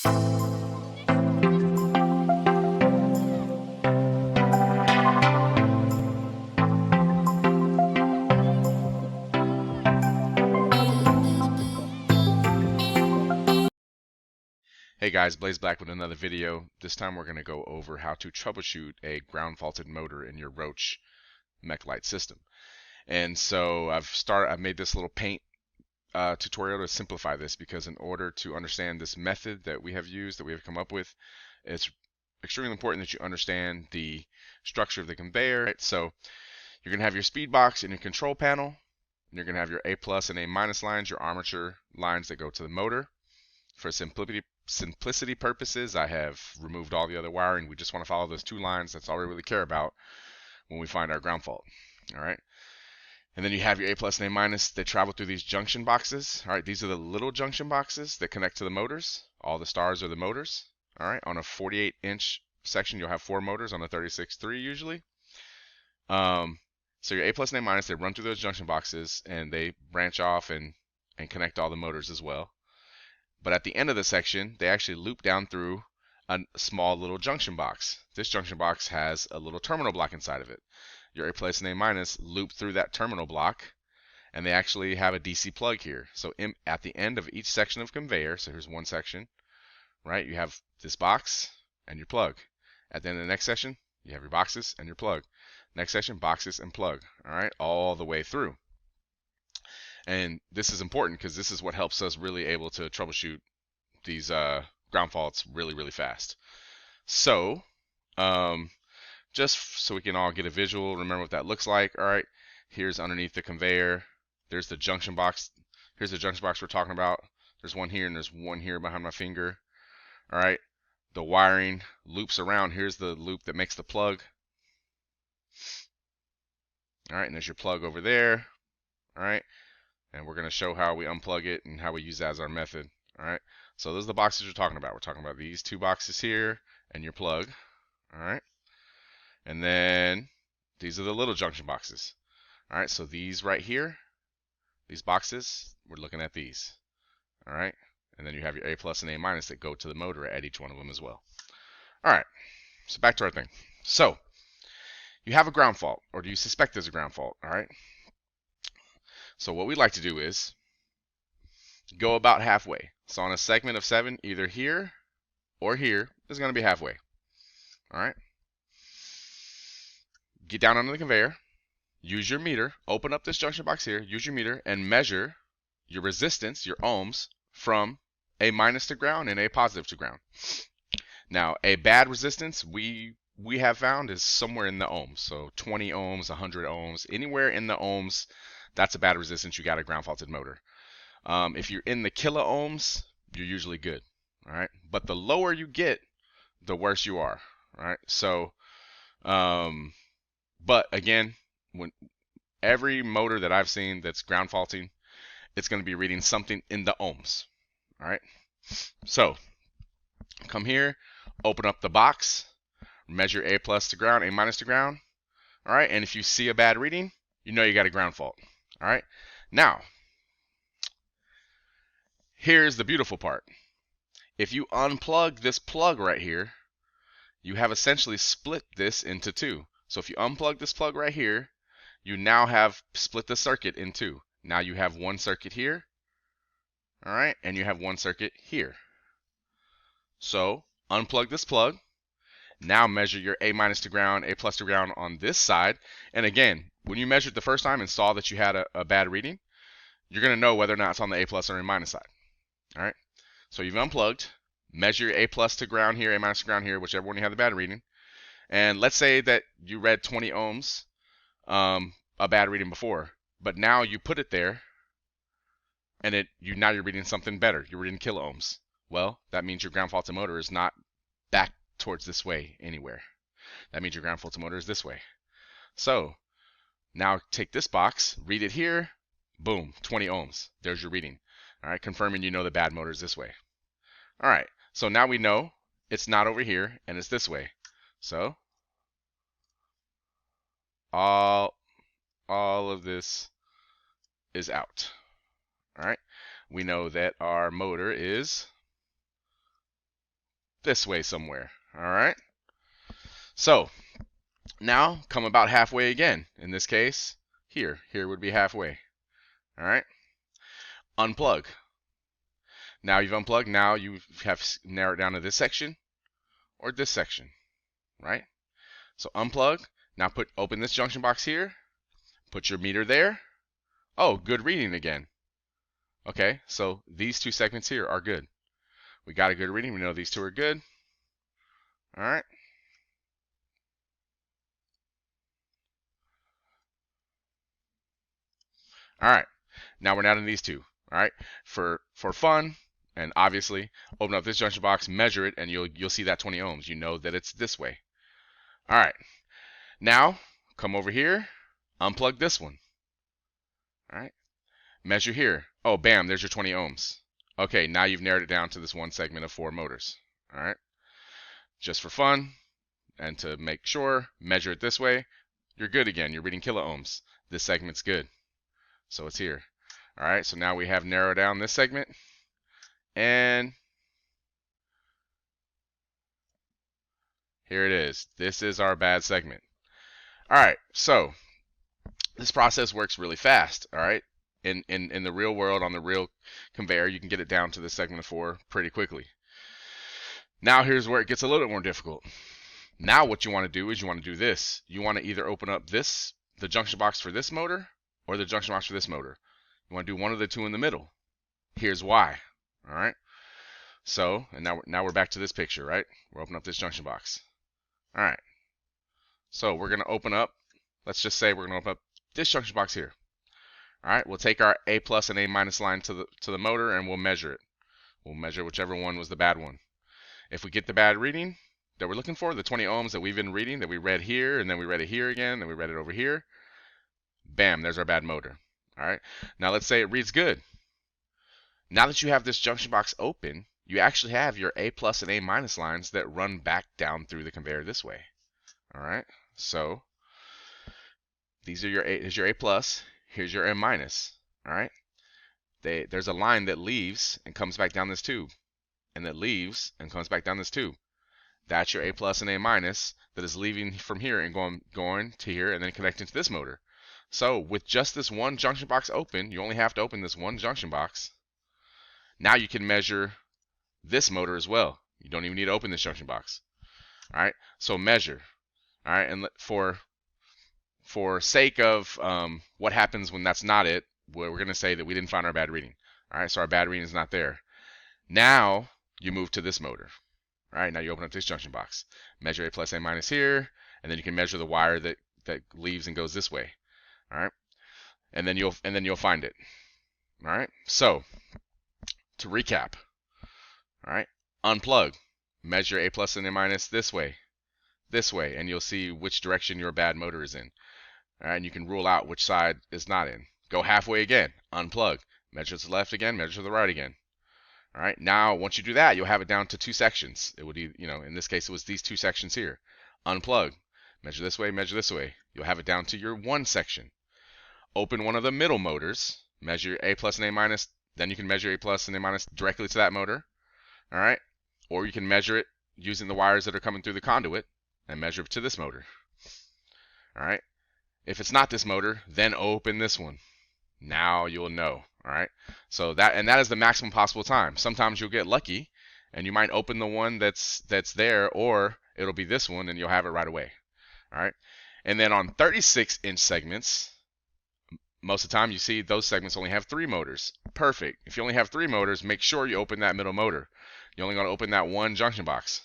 Hey guys, Blaze Black with another video. This time we're going to go over how to troubleshoot a ground faulted motor in your Roach mech light system. And so I've made this little paint tutorial to simplify this, because in order to understand this method that we have used, that we have come up with, it's extremely important that you understand the structure of the conveyor. Right? So you're going to have your speed box and your control panel, and you're going to have your A plus and A minus lines, your armature lines that go to the motor. For simplicity purposes, I have removed all the other wiring. We just want to follow those two lines. That's all we really care about when we find our ground fault. All right. And then you have your A plus and A minus that travel through these junction boxes. All right. These are the little junction boxes that connect to the motors. All the stars are the motors. All right. On a 48-inch section, you'll have 4 motors. On a 36.3 usually. So your A plus and A minus, they run through those junction boxes and they branch off and connect all the motors as well. But at the end of the section, they actually loop down through a small little junction box. This junction box has a little terminal block inside of it. Your A plus and A minus loop through that terminal block, and they actually have a DC plug here. So at the end of each section of conveyor, so here's one section, right? You have this box and your plug. At the end of the next section, you have your boxes and your plug. Next section, boxes and plug. All right, all the way through. And this is important because this is what helps us really able to troubleshoot these ground faults really fast. So just so we can all get a visual, remember what that looks like. All right, here's underneath the conveyor. There's the junction box. Here's the junction box we're talking about. There's one here and there's one here behind my finger. All right, the wiring loops around. Here's the loop that makes the plug. All right, and there's your plug over there. All right. And we're going to show how we unplug it and how we use that as our method. All right. So those are the boxes we're talking about. We're talking about these 2 boxes here and your plug. All right. And then these are the little junction boxes. All right. So these right here, these boxes, we're looking at these. All right. And then you have your A plus and A minus that go to the motor at each one of them as well. All right. So back to our thing. So you have a ground fault, or do you suspect there's a ground fault? All right. So what we like to do is go about halfway. So on a segment of 7, either here or here is going to be halfway. All right. Get down under the conveyor. Use your meter. Open up this junction box here. Use your meter and measure your resistance, your ohms, from A minus to ground and A positive to ground. Now, a bad resistance we have found is somewhere in the ohms. So 20 ohms, 100 ohms, anywhere in the ohms, that's a bad resistance. You got a ground faulted motor. If you're in the kilo ohms, you're usually good. All right. But the lower you get, the worse you are. All right. So, but again, when every motor that I've seen that's ground faulting, it's going to be reading something in the ohms. All right. So come here, open up the box, measure A plus to ground, A minus to ground. All right. And if you see a bad reading, you know you got a ground fault. All right. Now, here's the beautiful part. If you unplug this plug right here, you have essentially split this into 2. So if you unplug this plug right here, you now have split the circuit in 2. Now you have one circuit here, all right, and you have one circuit here. So unplug this plug. Now measure your A minus to ground, A plus to ground on this side. And again, when you measured the first time and saw that you had a bad reading, you're going to know whether or not it's on the A plus or A minus side. All right. So you've unplugged, measure your A plus to ground here, A minus to ground here, whichever one you had the bad reading. And let's say that you read 20 ohms, a bad reading before, but now you put it there, and now you're reading something better. You're reading kilo ohms. Well, that means your ground faulted motor is not back towards this way anywhere. That means your ground faulted motor is this way. So now take this box, read it here, boom, 20 ohms. There's your reading. All right, confirming you know the bad motor is this way. All right, so now we know it's not over here and it's this way. So all of this is out. All right, we know that our motor is this way somewhere. All right. So now come about halfway again. In this case, here would be halfway. All right. Unplug. Now you've unplugged. Now you have narrowed down to this section or this section, right? So unplug. Now open this junction box here. Put your meter there. Oh, good reading again. Okay, so these two segments here are good. We got a good reading. We know these two are good. All right. All right. Now we're down to these two. All right. For fun, and obviously, open up this junction box, measure it, and you'll see that 20 ohms. You know that it's this way. All right. Now come over here, unplug this one. All right. Measure here. Oh, bam, there's your 20 ohms. Okay, now you've narrowed it down to this one segment of 4 motors. All right. Just for fun and to make sure, measure it this way. You're good again. You're reading kilo ohms. This segment's good. So it's here. All right, so now we have narrowed down this segment. And here it is. This is our bad segment. All right, so this process works really fast. All right, in the real world, on the real conveyor, you can get it down to the segment of 4 pretty quickly. Now here's where it gets a little bit more difficult. Now what you want to do is you want to do this. You want to either open up the junction box for this motor or the junction box for this motor. You want to do one of the two in the middle. Here's why. All right. So, and now we're back to this picture, right? We're opening up this junction box. All right. So we're going to open up, let's just say we're going to open up this junction box here. All right. We'll take our A plus and A minus line to the motor and we'll measure it. We'll measure whichever one was the bad one. If we get the bad reading that we're looking for, the 20 ohms that we've been reading, that we read here, and then we read it here again, and we read it over here, bam, there's our bad motor. All right. Now let's say it reads good. Now that you have this junction box open, you actually have your A plus and A minus lines that run back down through the conveyor this way. All right. So here's your A plus, here's your A minus. All right. There's a line that leaves and comes back down this tube, and that leaves and comes back down this tube. That's your A plus and A minus that is leaving from here and going to here and then connecting to this motor. So with just this one junction box open, you only have to open this one junction box. Now you can measure this motor as well. You don't even need to open this junction box. All right, so measure. All right, and for sake of what happens when that's not it, we're going to say that we didn't find our bad reading. All right, so our bad reading is not there. Now you move to this motor. All right, now you open up this junction box. Measure A plus A minus here, and then you can measure the wire that leaves and goes this way. All right, and then you'll find it. All right, so to recap, all right, unplug, measure A plus and A minus this way, and you'll see which direction your bad motor is in. All right, and you can rule out which side is not in. Go halfway again, unplug, measure to the left again, measure to the right again. All right, now once you do that, you'll have it down to 2 sections. It would, in this case, it was these 2 sections here. Unplug, measure this way, measure this way. You'll have it down to your 1 section. Open one of the middle motors, measure A plus and A minus, then you can measure A plus and A minus directly to that motor. All right, or you can measure it using the wires that are coming through the conduit and measure it to this motor. All right, if it's not this motor, then open this one. Now you'll know. All right, so that is the maximum possible time. Sometimes you'll get lucky and you might open the one that's there, or it'll be this one and you'll have it right away. All right, and then on 36-inch segments, most of the time you see those segments only have 3 motors. Perfect. If you only have 3 motors, make sure you open that middle motor. You're only going to open that one junction box.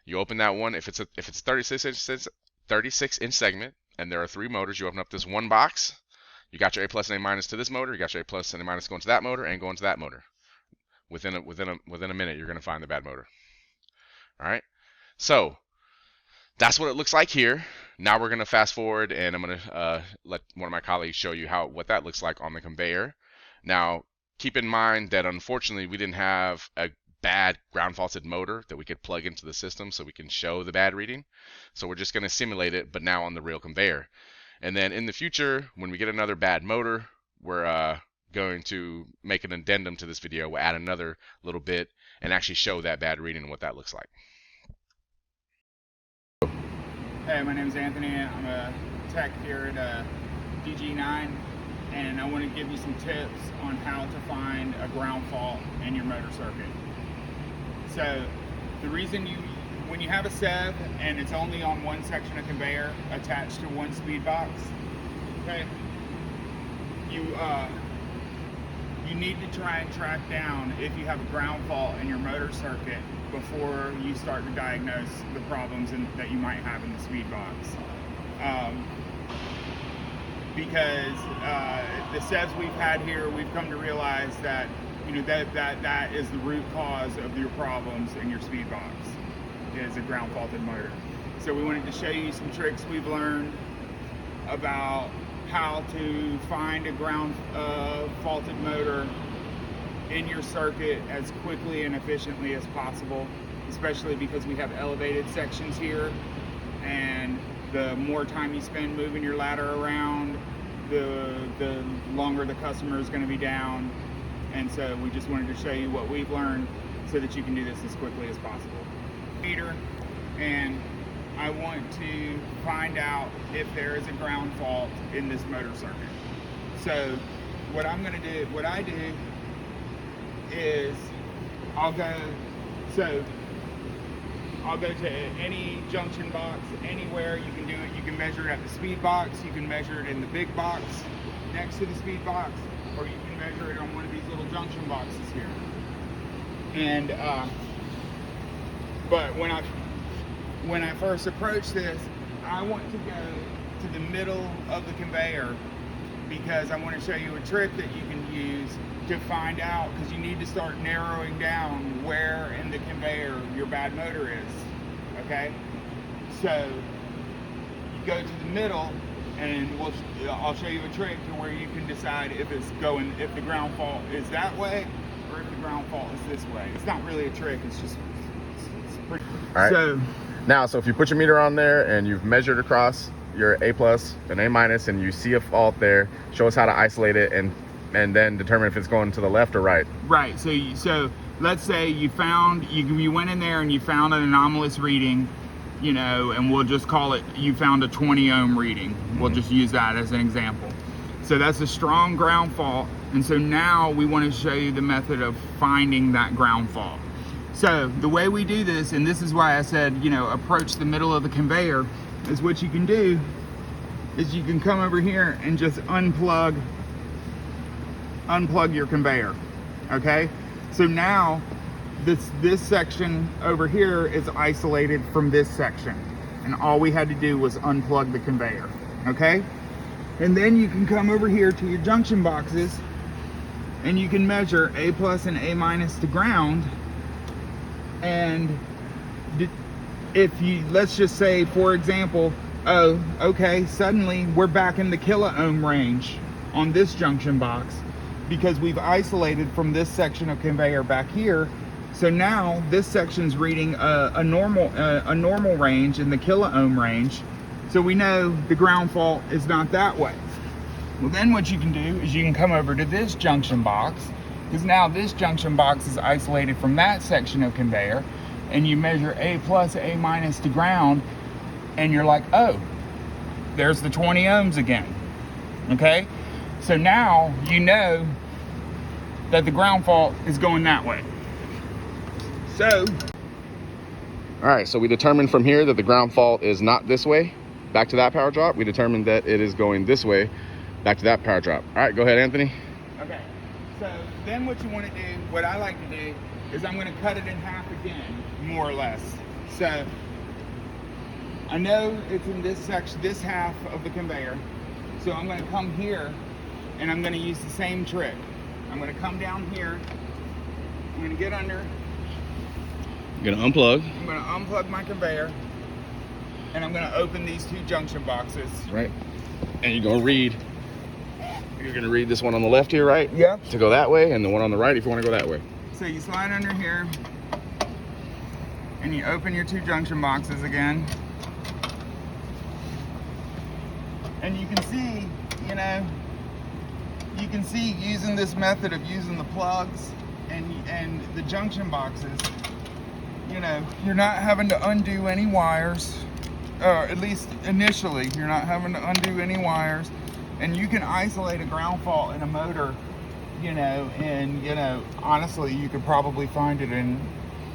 You open that one if it's 36-inch segment and there are 3 motors. You open up this one box. You got your A plus and A minus to this motor. You got your A plus and A minus going to that motor and going to that motor. Within a minute, you're going to find the bad motor. All right. So that's what it looks like here. Now we're going to fast forward, and I'm going to let one of my colleagues show you what that looks like on the conveyor. Now, keep in mind that unfortunately we didn't have a bad ground faulted motor that we could plug into the system so we can show the bad reading. So we're just going to simulate it, but now on the real conveyor. And then in the future, when we get another bad motor, we're going to make an addendum to this video. We'll add another little bit, and actually show that bad reading and what that looks like. Hey, my name is Anthony. I'm a tech here at DG9, and I want to give you some tips on how to find a ground fault in your motor circuit. So the reason when you have a SEV and it's only on one section of conveyor attached to one speed box, okay, you need to try and track down if you have a ground fault in your motor circuit before you start to diagnose the problems that you might have in the speed box. Because the SEVs we've had here, we've come to realize that that is the root cause of your problems in your speed box, is a ground faulted motor. So we wanted to show you some tricks we've learned about how to find a ground faulted motor in your circuit as quickly and efficiently as possible, especially because we have elevated sections here, and the more time you spend moving your ladder around, the longer the customer is going to be down. And so we just wanted to show you what we've learned so that you can do this as quickly as possible. And I want to find out if there is a ground fault in this motor circuit. So what I do is I'll go to any junction box, anywhere you can do it. You can measure it at the speed box, you can measure it in the big box next to the speed box, or you can measure it on one of these little junction boxes here. And but when I first approach this, I want to go to the middle of the conveyor, because I want to show you a trick that you can use to find out, because you need to start narrowing down where in the conveyor your bad motor is. Okay, so you go to the middle, and I'll show you a trick to where you can decide if the ground fault is that way or if the ground fault is this way. It's not really a trick, it's just it's pretty. All right. So if you put your meter on there and you've measured across your A plus and A minus and you see a fault there, show us how to isolate it and then determine if it's going to the left or right. Right. So let's say you went in there and you found an anomalous reading, and we'll just call it, you found a 20 ohm reading. We'll just use that as an example. So that's a strong ground fault. And so now we want to show you the method of finding that ground fault. So the way we do this, and this is why I said, approach the middle of the conveyor, is what you can do is you can come over here and just unplug your conveyor. Okay, so now this section over here is isolated from this section, and all we had to do was unplug the conveyor. Okay, and then you can come over here to your junction boxes and you can measure A plus and A minus to ground. And if you, let's just say, for example, oh, okay, suddenly we're back in the kilo-ohm range on this junction box because we've isolated from this section of conveyor back here. So now this section's reading a normal range in the kilo-ohm range. So we know the ground fault is not that way. Well, then what you can do is you can come over to this junction box, because now this junction box is isolated from that section of conveyor, and you measure A plus, A minus to ground, and you're like, oh, there's the 20 ohms again. Okay, so now you know that the ground fault is going that way. So, all right, so we determined from here that the ground fault is not this way, back to that power drop. We determined that it is going this way, back to that power drop. All right, go ahead, Anthony. Okay, so then what you want to do, what I like to do, is I'm going to cut it in half again, more or less. So I know it's in this section, this half of the conveyor. So I'm going to come here and I'm going to use the same trick. I'm going to come down here. I'm going to get under. You're going to unplug. I'm going to unplug my conveyor, and I'm going to open these two junction boxes. Right. And you're going to read. You're going to read this one on the left here, right? Yep. To go that way, and the one on the right if you want to go that way. So you slide under here, and you open your two junction boxes again. And you can see, using this method of using the plugs and the junction boxes, you know, you're not having to undo any wires, or at least initially, you're not having to undo any wires, and you can isolate a ground fault in a motor, you know, and, you know, honestly, you could probably find it in,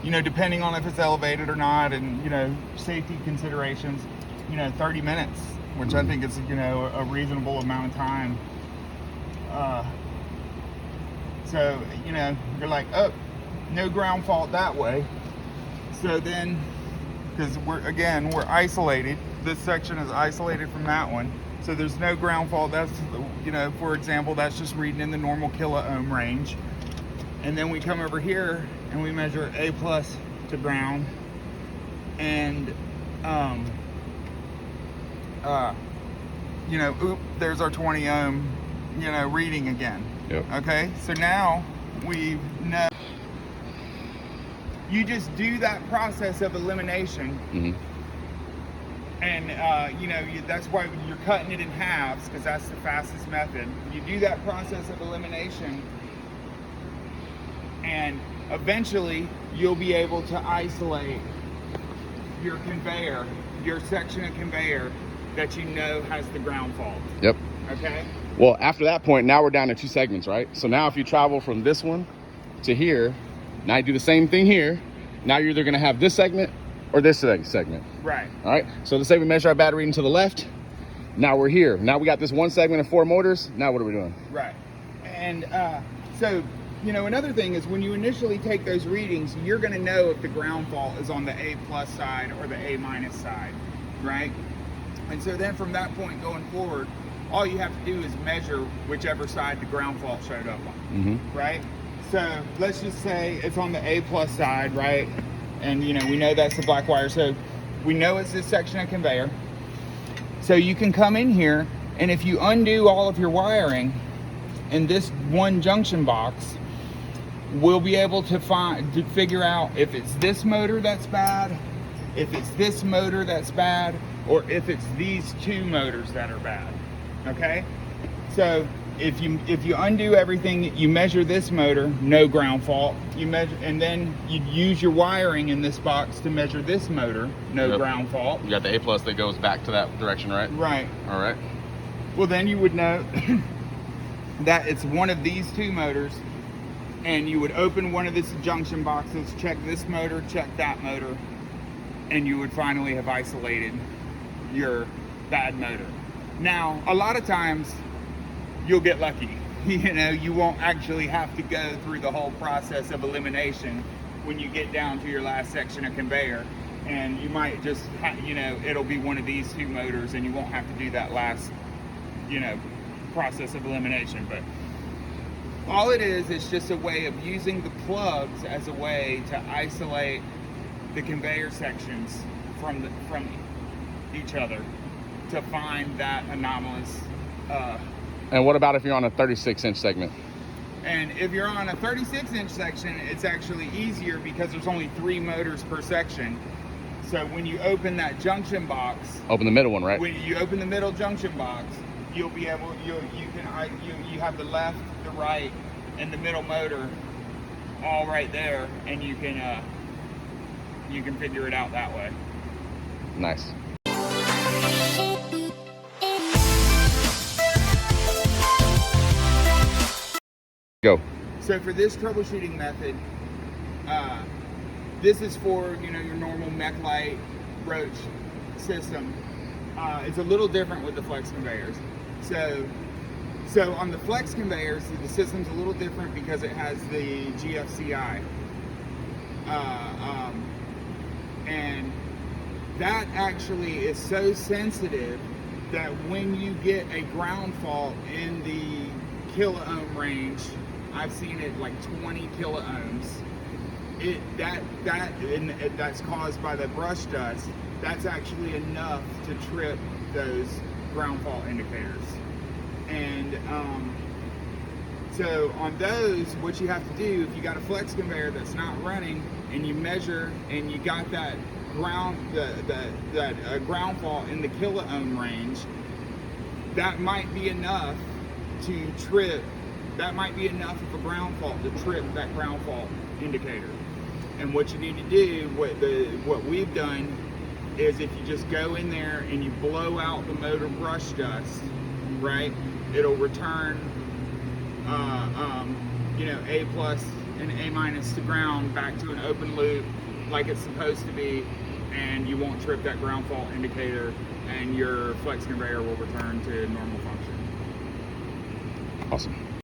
you know, depending on if it's elevated or not, and, you know, safety considerations, you know, 30 minutes, which I think is, you know, a reasonable amount of time. So, you know, you're like, oh, no ground fault that way. So then, because we're isolated, this section is isolated from that one. So there's no ground fault. That's, you know, for example, that's just reading in the normal kiloohm range. And then we come over here and we measure A+ to ground. And, you know, there's our 20 ohm, you know, reading again. Yep. Okay, so now we know. You just do that process of elimination. And, you know, that's why you're cutting it in halves, because that's the fastest method. You do that process of elimination, and eventually you'll be able to isolate your conveyor, your section of conveyor that you know has the ground fault. Yep. Okay? Well, after that point, now we're down to 2 segments, right? So now if you travel from this one to here, now you do the same thing here. Now you're either going to have this segment or this segment. Right. All right. So let's say we measure our bad reading to the left. Now we're here. Now we got this one segment of 4 motors. Now what are we doing? Right. And so, you know, another thing is when you initially take those readings, you're going to know if the ground fault is on the A+ side or the A- side, right? And so then from that point going forward, all you have to do is measure whichever side the ground fault showed up on, right? So let's just say it's on the A+ side, right? And, you know, we know that's the black wire. So we know it's this section of conveyor. So you can come in here, and if you undo all of your wiring in this one junction box, we'll be able to figure out if it's this motor that's bad, if it's this motor that's bad, or if it's these 2 motors that are bad. Okay? So if you undo everything, you measure this motor, no ground fault. You measure, and then you use your wiring in this box to measure this motor, no ground fault. You got the A+ that goes back to that direction, right? Right. All right. Well, then you would know that it's one of these 2 motors, and you would open one of these junction boxes, check this motor, check that motor, and you would finally have isolated your bad motor. Now, a lot of times you'll get lucky. You know, you won't actually have to go through the whole process of elimination when you get down to your last section of conveyor, and you might just you know, it'll be one of these 2 motors, and you won't have to do that last, you know, process of elimination. But all it is just a way of using the plugs as a way to isolate the conveyor sections from each other to find that anomalous. And what about if you're on a 36-inch segment? And if you're on a 36-inch section, it's actually easier because there's only 3 motors per section. So when you open that junction box, Open the middle one, right? when you open the middle junction box, you'll be able, you have the left, the right, and the middle motor all right there, and you can figure it out that way. Nice. Go. So for this troubleshooting method, this is for, you know, your normal mech light Roach system. It's a little different with the flex conveyors. So on the flex conveyors, the system's a little different because it has the GFCI, and that actually is so sensitive that when you get a ground fault in the kiloohm range, I've seen it like 20 kiloohms. That's caused by the brush dust. That's actually enough to trip those ground fault indicators. And so on those, what you have to do, if you got a flex conveyor that's not running, and you measure and you got that ground ground fault in the kiloohm range, that might be enough to trip that might be enough of a ground fault to trip that ground fault indicator. And what you need to do, what we've done, is if you just go in there and you blow out the motor brush dust, right, it'll return you know, A plus and A minus to ground back to an open loop like it's supposed to be, and you won't trip that ground fault indicator, and your flex conveyor will return to normal function. Awesome.